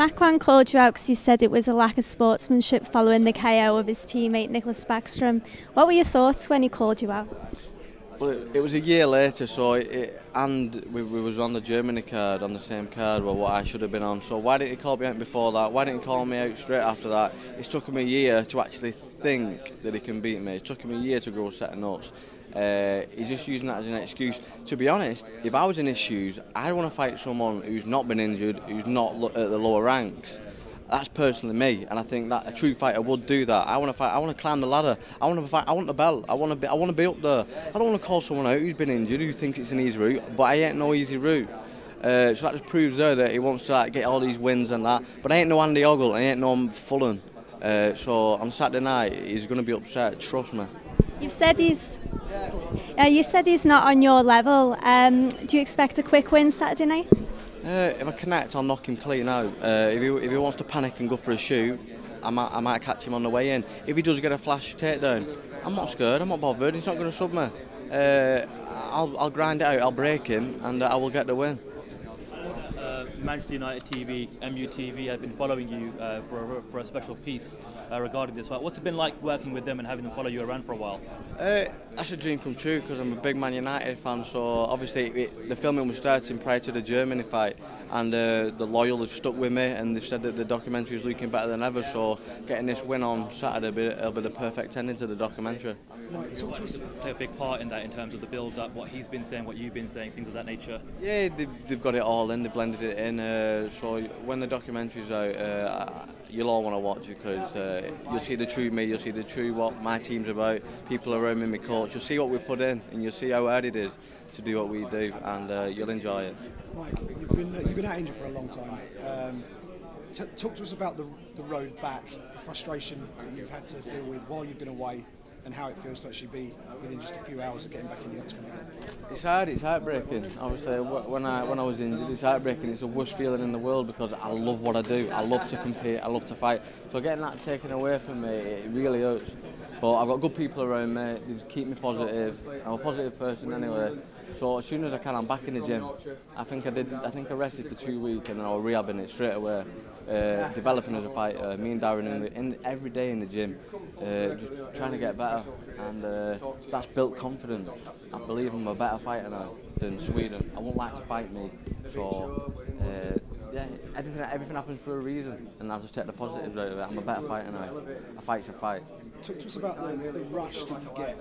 Makwan called you out because he said it was a lack of sportsmanship following the KO of his teammate Nicholas Backstrom. What were your thoughts when he called you out? Well, it was a year later, so we was on the Germany card, on the same card, well, what I should have been on. So why didn't he call me out before that? Why didn't he call me out straight after that? It's took him a year to actually think that he can beat me. It took him a year to grow a set of nuts. He's just using that as an excuse. To be honest, if I was in his shoes, I'd want to fight someone who's not been injured, who's not at the lower ranks. That's personally me, and I think that a true fighter would do that. I want to fight. I want to climb the ladder. I want to fight. I want the belt. I want to be up there. I don't want to call someone out who's been injured, who thinks it's an easy route, but I ain't no easy route. So that just proves there that he wants to get all these wins and that. But I ain't no Andy Ogle. I ain't no Fulham. So on Saturday night, he's going to be upset. Trust me. You've said he's not on your level. Do you expect a quick win Saturday night? If I connect, I'll knock him clean out. If he wants to panic and go for a shoot, I might catch him on the way in. If he does get a flash takedown, I'm not scared, I'm not bothered, he's not going to sub me. I'll grind it out, I'll break him, and I will get the win. Manchester United TV, MUTV, have been following you for a special piece regarding this fight. What's it been like working with them and having them follow you around for a while? That's a dream come true because I'm a big Man United fan, so obviously the filming was starting prior to the Germany fight, and the loyal have stuck with me, and they've said that the documentary is looking better than ever, so getting this win on Saturday it'll be the perfect ending to the documentary. Play a big part in that in terms of the build-up, what he's been saying, what you've been saying, things of that nature. Yeah, they've got it all in, they've blended it in, so when the documentary's out, you'll all want to watch it because you'll see the true me, you'll see the true what my team's about, people around me, my coach, you'll see what we put in and you'll see how hard it is to do what we do, and you'll enjoy it. Mike, you've been out injured for a long time. Talk to us about the road back, the frustration that you've had to deal with while you've been away, and how it feels to actually be within just a few hours of getting back in the octagon again. It's hard, it's heartbreaking. Obviously, when I was injured, it's heartbreaking. It's the worst feeling in the world because I love what I do. I love to compete, I love to fight. So getting that taken away from me, it really hurts. But I've got good people around me, they keep me positive. I'm a positive person anyway. So as soon as I can, I'm back in the gym. I think I rested for 2 weeks and then I was rehabbing it straight away. Developing as a fighter, me and Darren every day in the gym, just trying to get better, and that's built confidence. I believe I'm a better fighter now than Sweden. I won't like to fight me, so yeah, everything happens for a reason, and I'll just take the positives out of it. I'm a better fighter now. A fight's a fight. Talk to us about the rush that you get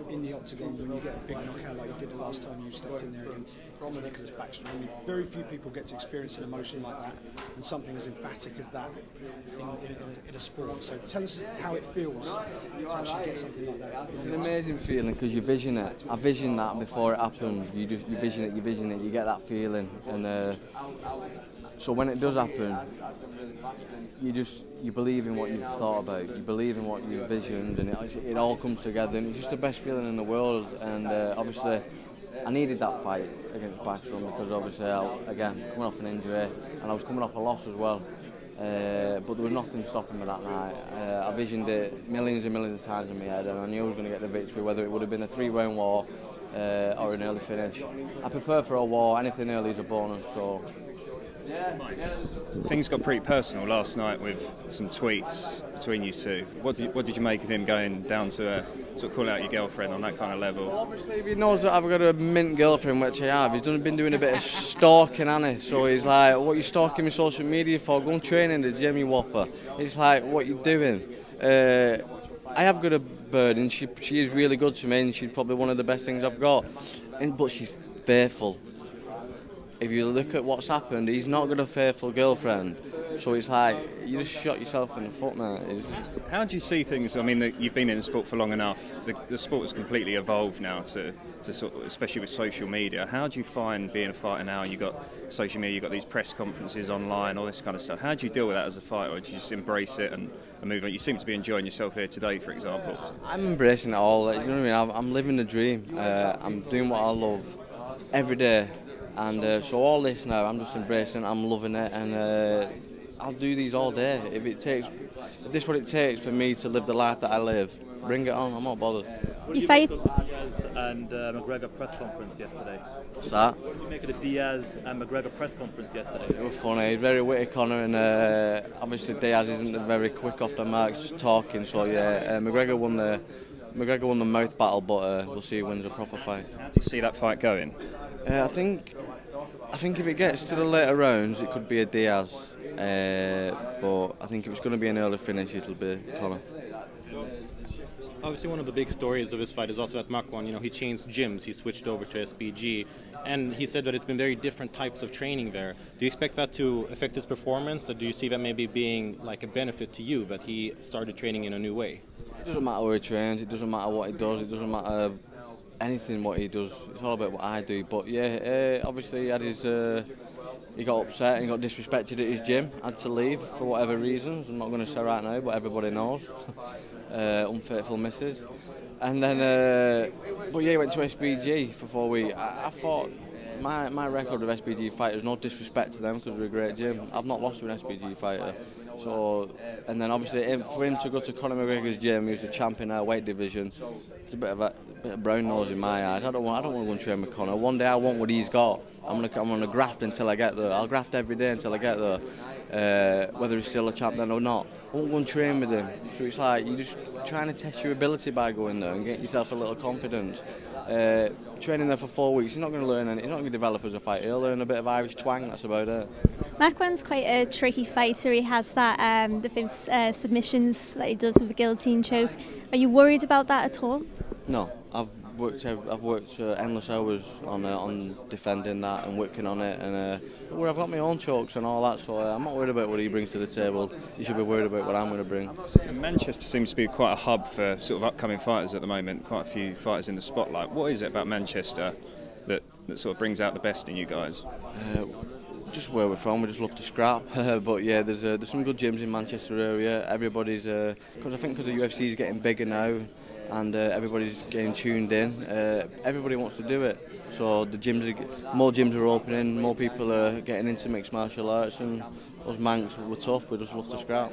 in the octagon when you get a big knockout like you did the last time you stepped in there against Nicholas Backstrom. I mean, very few people get to experience an emotion like that and something as emphatic as that in a sport. So tell us how it feels to actually get something like that. It's an amazing feeling because you vision it. I visioned that before it happens. You vision it, you get that feeling, and so when it does happen, you believe in what you've thought about, you believe in what you visioned, and it all comes together, and it's just the best feeling in the world. And obviously I needed that fight against Backstrom because obviously again, coming off an injury, and I was coming off a loss as well, but there was nothing stopping me that night. I visioned it millions and millions of times in my head, and I knew I was going to get the victory, whether it would have been a 3-round war or an early finish. I prepare for a war, anything early is a bonus. So things got pretty personal last night with some tweets between you two. What did you make of him going down to sort of call out your girlfriend on that kind of level? Well, obviously, if he knows that I've got a mint girlfriend, which I have, he's been doing a bit of stalking, hasn't he? So he's like, what are you stalking me social media for? Go and train in the gym, you whopper. It's like, what are you doing? I have got a bird, and she is really good to me, and she's probably one of the best things I've got. But she's faithful. If you look at what's happened, he's not got a faithful girlfriend. So it's like, you just shot yourself in the foot, mate. How do you see things? I mean, you've been in the sport for long enough. The sport has completely evolved now to sort of, especially with social media. How do you find being a fighter now? You've got social media, you've got these press conferences online, all this kind of stuff. How do you deal with that as a fighter? Or do you just embrace it and move on? You seem to be enjoying yourself here today, for example. I'm embracing it all. You know what I mean? I'm living the dream. I'm doing what I love every day. And so all this now, I'm just embracing, I'm loving it, and I'll do these all day. If this is what it takes for me to live the life that I live, bring it on. I'm not bothered. What did You you fight- make of the Diaz and McGregor press conference yesterday? What's that? What did you make of the Diaz and McGregor press conference yesterday? It was funny. He's very witty, Conor, and obviously Diaz isn't very quick off the mark, just talking. So yeah, McGregor won the mouth battle, but we'll see who wins a proper fight. How do you see that fight going? I think if it gets to the later rounds, it could be a Diaz. But I think if it's going to be an early finish, it'll be Conor. Obviously, one of the big stories of his fight is also at Makwan. You know, he changed gyms. He switched over to SBG, and he said that it's been very different types of training there. Do you expect that to affect his performance, or do you see that maybe being like a benefit to you that he started training in a new way? It doesn't matter where he trains. It doesn't matter what he does. It doesn't matter anything what he does. It's all about what I do. But yeah, obviously he had his. He got upset and he got disrespected at his gym. Had to leave for whatever reasons. I'm not going to say right now, but everybody knows. Unfaithful misses. And then, but yeah, he went to SBG for 4 weeks. I thought my record of SBG fighters, no disrespect to them because we're a great gym. I've not lost to an SBG fighter. So, and then obviously for him to go to Conor McGregor's gym, he was the champion in our weight division. It's a bit of brown nose in my eyes. I don't want to go and train with Conor. One day I want what he's got. I'm gonna graft until I get there. I'll graft every day until I get there, whether he's still a champion or not. I won't go and train with him. So it's like you're just trying to test your ability by going there and get yourself a little confidence. Training there for 4 weeks, he's not going to learn anything. He's not going to develop as a fighter. He'll learn a bit of Irish twang. That's about it. Makwan's quite a tricky fighter. He has that the famous submissions that he does with a guillotine choke. Are you worried about that at all? No, I've worked endless hours on defending that and working on it, and I've got my own chokes and all that. So I'm not worried about what he brings to the table. You should be worried about what I'm going to bring. Manchester seems to be quite a hub for sort of upcoming fighters at the moment. Quite a few fighters in the spotlight. What is it about Manchester that sort of brings out the best in you guys? Just where we're from, we just love to scrap. But yeah, there's some good gyms in Manchester area. Everybody's because I think because the UFC is getting bigger now, and everybody's getting tuned in. Everybody wants to do it. So more gyms are opening, more people are getting into mixed martial arts, and us Manx, we're tough. We just love to scrap.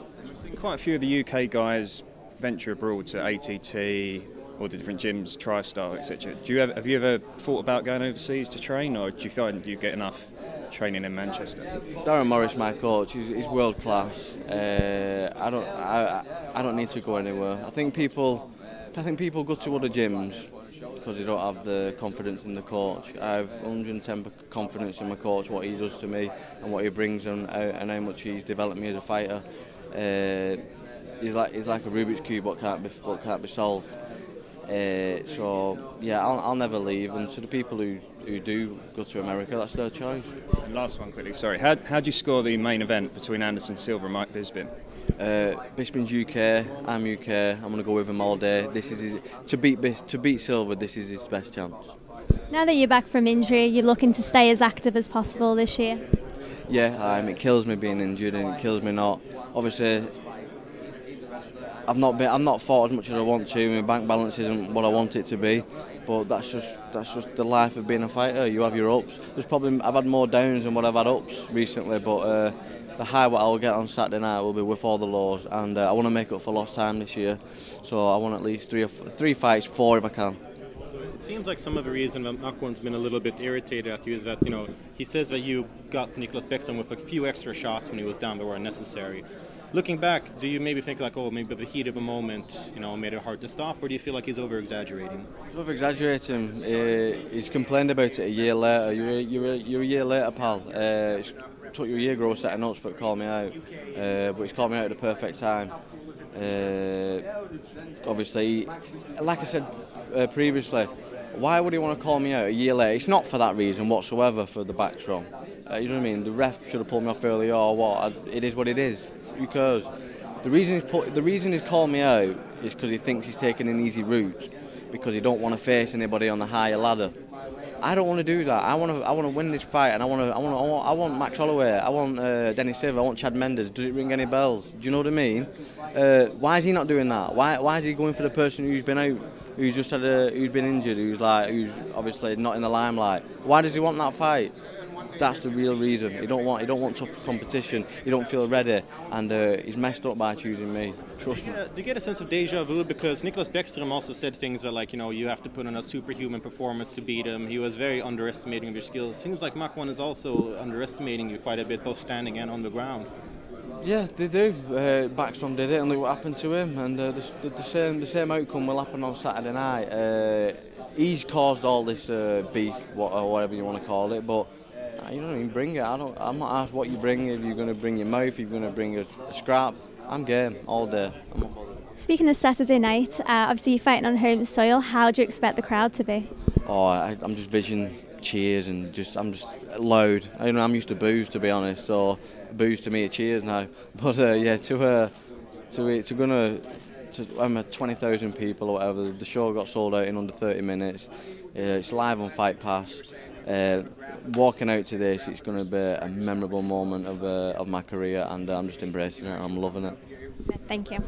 Quite a few of the UK guys venture abroad to ATT, all the different gyms, TriStar, etc. Have you ever thought about going overseas to train, or do you find you get enough training in Manchester? Darren Morris, my coach, he's world class. I don't need to go anywhere. I think people go to other gyms because they don't have the confidence in the coach. I have 110% confidence in my coach, what he does to me and what he brings, and how much he's developed me as a fighter. He's like a Rubik's cube, what can't be solved. So yeah, I'll never leave. And to the people who do go to America, that's their choice. And last one quickly, sorry. How do you score the main event between Anderson Silva and Mike Bisping? Bisping's UK, I'm UK. I'm going to go with him all day. This is to beat Silva. This is his best chance. Now that you're back from injury, you're looking to stay as active as possible this year. Yeah, it kills me being injured, and it kills me not. Obviously, I've not fought as much as I want to. My bank balance isn't what I want it to be, but that's just the life of being a fighter. You have your ups. I've had more downs than what I've had ups recently, but the high what I'll get on Saturday night will be with all the lows, and I want to make up for lost time this year. So I want at least three fights, 4 if I can. It seems like some of the reason that Makwan's been a little bit irritated at you is that, he says that you got Nicholas Bexton with a few extra shots when he was down that were unnecessary. Looking back, do you maybe think like, maybe the heat of a moment, made it hard to stop, or do you feel like he's over-exaggerating? He's over-exaggerating. He's complained about it a year later. You're a year later, pal. It took you a year to grow a set of notes for it to call me out, but he's called me out at the perfect time. Obviously, like I said previously, why would he want to call me out a year later? It's not for that reason whatsoever, for the back strong. You know what I mean? The ref should have pulled me off earlier or what. It is what it is. Who cares? The reason he's called me out is because he thinks he's taking an easy route, because he don't want to face anybody on the higher ladder. I don't want to do that. I want to win this fight, and I want Max Holloway. I want Dennis Silva. I want Chad Mendes. Does it ring any bells? Do you know what I mean? Why is he not doing that? Why is he going for the person who's been out, who's just who's been injured, who's obviously not in the limelight? Why does he want that fight? That's the real reason. He don't want tough competition. He don't feel ready, and he's messed up by choosing me. Trust me. Do you get a sense of deja vu? Because Nicholas Bäckström also said things that, like, you know, you have to put on a superhuman performance to beat him. He was very underestimating of your skills. Seems like Mach 1 is also underestimating you quite a bit, both standing and on the ground. Yeah, they do. Backstrom did it, and look what happened to him. And the same outcome will happen on Saturday night. He's caused all this beef, or whatever you want to call it, but you don't even bring it. I'm not asked what you bring. If you're going to bring your mouth, if you're going to bring a scrap, I'm game all day. I'm not bothered. Speaking of Saturday night, obviously you're fighting on home soil. How do you expect the crowd to be? Oh, I'm just visioning cheers and I'm just loud. I'm used to boos, to be honest. So boos to me are cheers now. But yeah, to 20,000 people or whatever. The show got sold out in under 30 minutes. It's live on Fight Pass. Walking out to this, it's going to be a memorable moment of my career, and I'm just embracing it. I'm loving it. Thank you.